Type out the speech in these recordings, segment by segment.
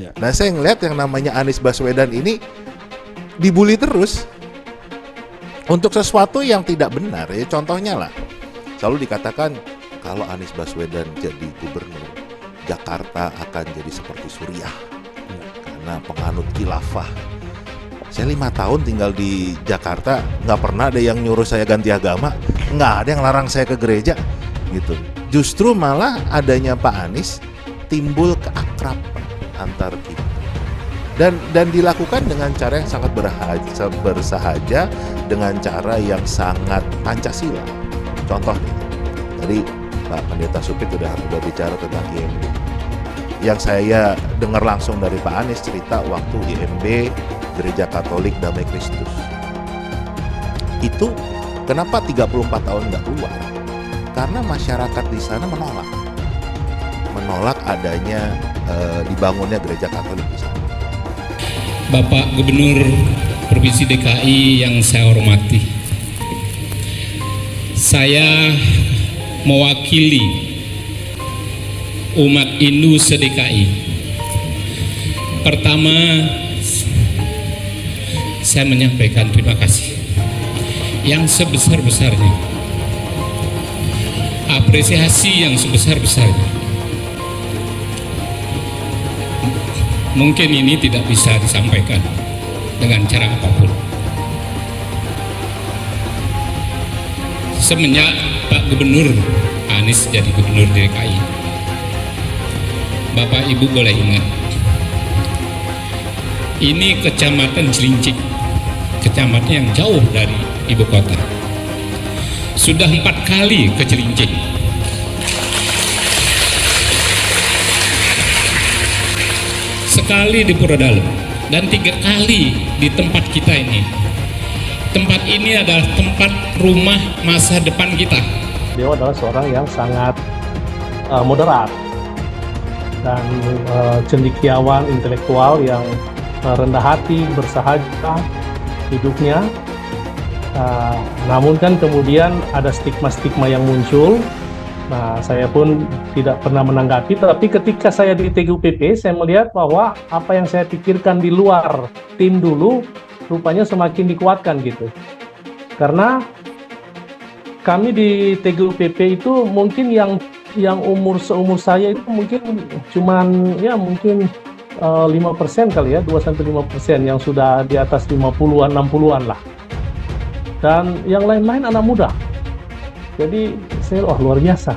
Ya. Nah saya ngeliat yang namanya Anies Baswedan ini dibully terus untuk sesuatu yang tidak benar. Ya contohnya lah, selalu dikatakan kalau Anies Baswedan jadi gubernur, Jakarta akan jadi seperti Suriah karena penganut khilafah. Saya 5 tahun tinggal di Jakarta, nggak pernah ada yang nyuruh saya ganti agama, nggak ada yang larang saya ke gereja, gitu. Justru malah adanya Pak Anies timbul keakraban antar kita, dan dilakukan dengan cara yang sangat bersahaja, dengan cara yang sangat Pancasila. Contoh nih, tadi Pak Pendeta Supit udah bicara tentang IMB. Yang saya dengar langsung dari Pak Anies cerita waktu IMB Gereja Katolik Damai Kristus. Itu kenapa 34 tahun nggak keluar? Karena masyarakat di sana menolak adanya dibangunnya Gereja Katolik di sana. Bapak Gubernur Provinsi DKI yang saya hormati, saya mewakili umat Hindu se-DKI. Pertama, saya menyampaikan terima kasih yang sebesar-besarnya, apresiasi yang sebesar-besarnya. Mungkin ini tidak bisa disampaikan dengan cara apapun. Semenjak Pak Gubernur Anies jadi Gubernur DKI, Bapak Ibu boleh ingat, ini Kecamatan Cilincing, kecamatan yang jauh dari ibu kota. Sudah 4 kali ke Cilincing. Sekali di Purwodalen dan 3 kali di tempat kita ini. Tempat ini adalah tempat rumah masa depan kita. Beliau adalah seorang yang sangat moderat dan cendekiawan, intelektual yang rendah hati, bersahaja hidupnya. Namun kan kemudian ada stigma-stigma yang muncul. Nah, saya pun tidak pernah menanggapi, tapi ketika saya di TGUPP, saya melihat bahwa apa yang saya pikirkan di luar tim dulu, rupanya semakin dikuatkan gitu. Karena kami di TGUPP itu mungkin yang seumur saya itu mungkin cuman ya mungkin 5% kali ya, 2-5% yang sudah di atas 50-an, 60-an lah. Dan yang lain-lain anak muda. Jadi saya luar biasa.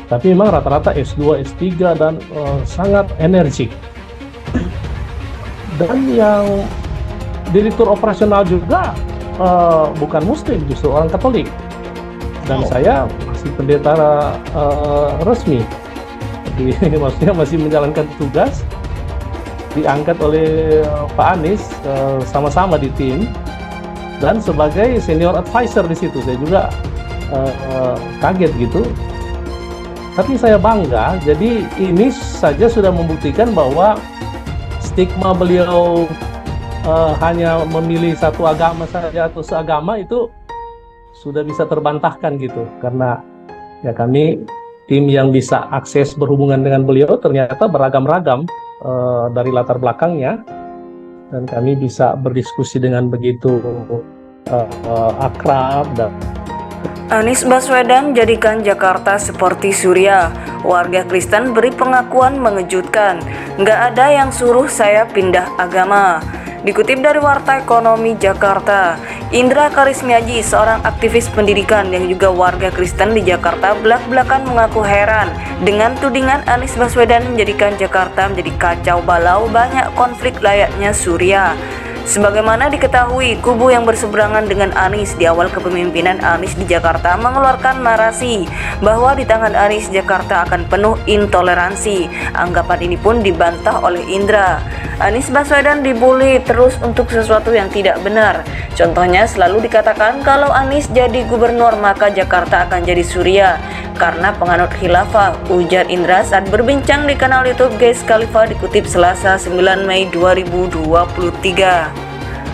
Tapi memang rata-rata S2, S3 dan sangat energik. Dan yang direktur operasional juga bukan Muslim, justru orang Katolik. Dan saya masih pendeta resmi. Jadi maksudnya masih menjalankan tugas, diangkat oleh Pak Anies sama-sama di tim, dan sebagai senior advisor di situ. Saya juga kaget gitu, tapi saya bangga. Jadi ini saja sudah membuktikan bahwa stigma beliau hanya memilih satu agama saja atau seagama itu sudah bisa terbantahkan gitu, karena ya kami tim yang bisa akses berhubungan dengan beliau ternyata beragam-ragam dari latar belakangnya, dan kami bisa berdiskusi dengan begitu akrab. Dan Anies Baswedan jadikan Jakarta seperti Suriah. Warga Kristen beri pengakuan mengejutkan. Nggak ada yang suruh saya pindah agama. Dikutip dari Warta Ekonomi Jakarta, Indra Karismiaji, seorang aktivis pendidikan yang juga warga Kristen di Jakarta, belak-belakan mengaku heran dengan tudingan Anies Baswedan menjadikan Jakarta menjadi kacau balau, banyak konflik layaknya Suriah. Sebagaimana diketahui, kubu yang berseberangan dengan Anies di awal kepemimpinan Anies di Jakarta mengeluarkan narasi bahwa di tangan Anies Jakarta akan penuh intoleransi. Anggapan ini pun dibantah oleh Indra. Anies Baswedan dibully terus untuk sesuatu yang tidak benar. Contohnya selalu dikatakan kalau Anies jadi gubernur maka Jakarta akan jadi Suriah karena penganut khilafah, ujar Indra saat berbincang di kanal YouTube Guys Khalifa, dikutip Selasa 9 Mei 2023.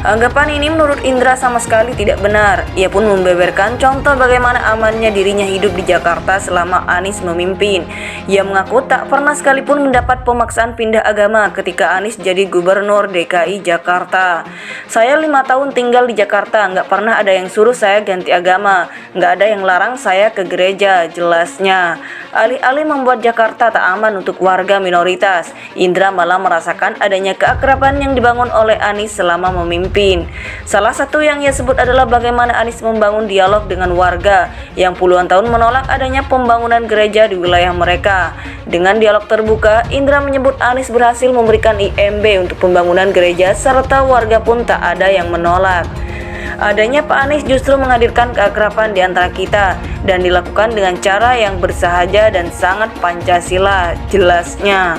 Anggapan ini menurut Indra sama sekali tidak benar. Ia pun membeberkan contoh bagaimana amannya dirinya hidup di Jakarta selama Anies memimpin. Ia mengaku tak pernah sekalipun mendapat pemaksaan pindah agama ketika Anies jadi Gubernur DKI Jakarta. Saya 5 tahun tinggal di Jakarta, nggak pernah ada yang suruh saya ganti agama, nggak ada yang larang saya ke gereja, jelasnya. Alih-alih membuat Jakarta tak aman untuk warga minoritas, Indra malah merasakan adanya keakraban yang dibangun oleh Anies selama memimpin. Salah satu yang ia sebut adalah bagaimana Anies membangun dialog dengan warga yang puluhan tahun menolak adanya pembangunan gereja di wilayah mereka. Dengan dialog terbuka, Indra menyebut Anies berhasil memberikan IMB untuk pembangunan gereja serta warga pun tak ada yang menolak. Adanya Pak Anies justru menghadirkan keakraban di antara kita dan dilakukan dengan cara yang bersahaja dan sangat Pancasila, jelasnya.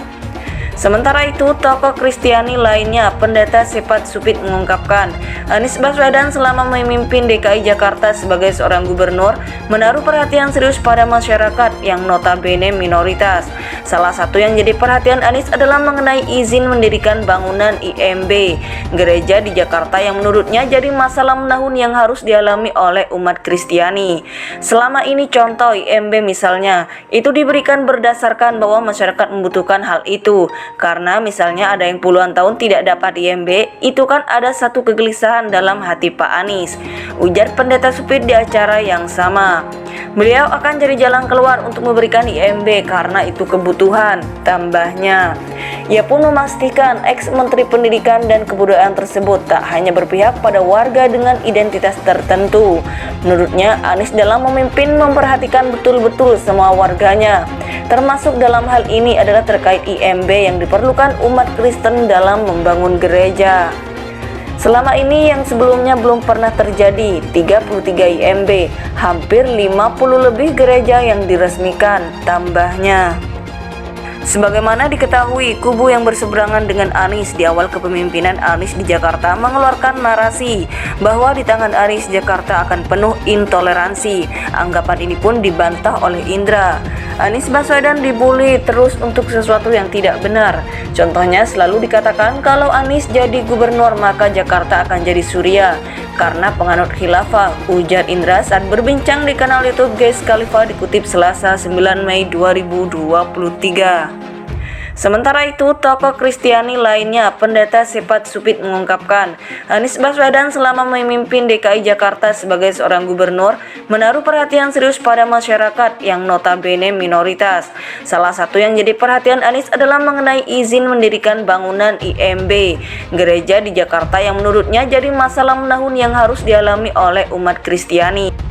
Sementara itu, tokoh Kristiani lainnya, Pendeta Sepat Supit mengungkapkan, Anies Baswedan selama memimpin DKI Jakarta sebagai seorang gubernur menaruh perhatian serius pada masyarakat yang notabene minoritas. Salah satu yang jadi perhatian Anies adalah mengenai izin mendirikan bangunan IMB, gereja di Jakarta yang menurutnya jadi masalah menahun yang harus dialami oleh umat Kristiani. Selama ini contoh IMB misalnya, itu diberikan berdasarkan bahwa masyarakat membutuhkan hal itu. Karena misalnya ada yang puluhan tahun tidak dapat IMB, itu kan ada satu kegelisahan dalam hati Pak Anies, ujar Pendeta Supit di acara yang sama. Beliau akan cari jalan keluar untuk memberikan IMB karena itu kebutuhan, tambahnya. Ia pun memastikan ex-Menteri Pendidikan dan Kebudayaan tersebut tak hanya berpihak pada warga dengan identitas tertentu. Menurutnya, Anies dalam memimpin memperhatikan betul-betul semua warganya. Termasuk dalam hal ini adalah terkait IMB yang diperlukan umat Kristen dalam membangun gereja. Selama ini yang sebelumnya belum pernah terjadi, 33 IMB, hampir 50 lebih gereja yang diresmikan, tambahnya. Sebagaimana diketahui, kubu yang berseberangan dengan Anies di awal kepemimpinan Anies di Jakarta mengeluarkan narasi bahwa di tangan Anies Jakarta akan penuh intoleransi. Anggapan ini pun dibantah oleh Indra. Anies Baswedan dibully terus untuk sesuatu yang tidak benar. Contohnya selalu dikatakan kalau Anies jadi gubernur maka Jakarta akan jadi Suriah karena penganut khilafah, ujar Indra saat berbincang di kanal YouTube Guys Khalifa dikutip Selasa 9 Mei 2023. Sementara itu, tokoh Kristiani lainnya, Pendeta Sepat Supit mengungkapkan, Anies Baswedan selama memimpin DKI Jakarta sebagai seorang gubernur menaruh perhatian serius pada masyarakat yang notabene minoritas. Salah satu yang jadi perhatian Anies adalah mengenai izin mendirikan bangunan IMB, gereja di Jakarta yang menurutnya jadi masalah menahun yang harus dialami oleh umat Kristiani.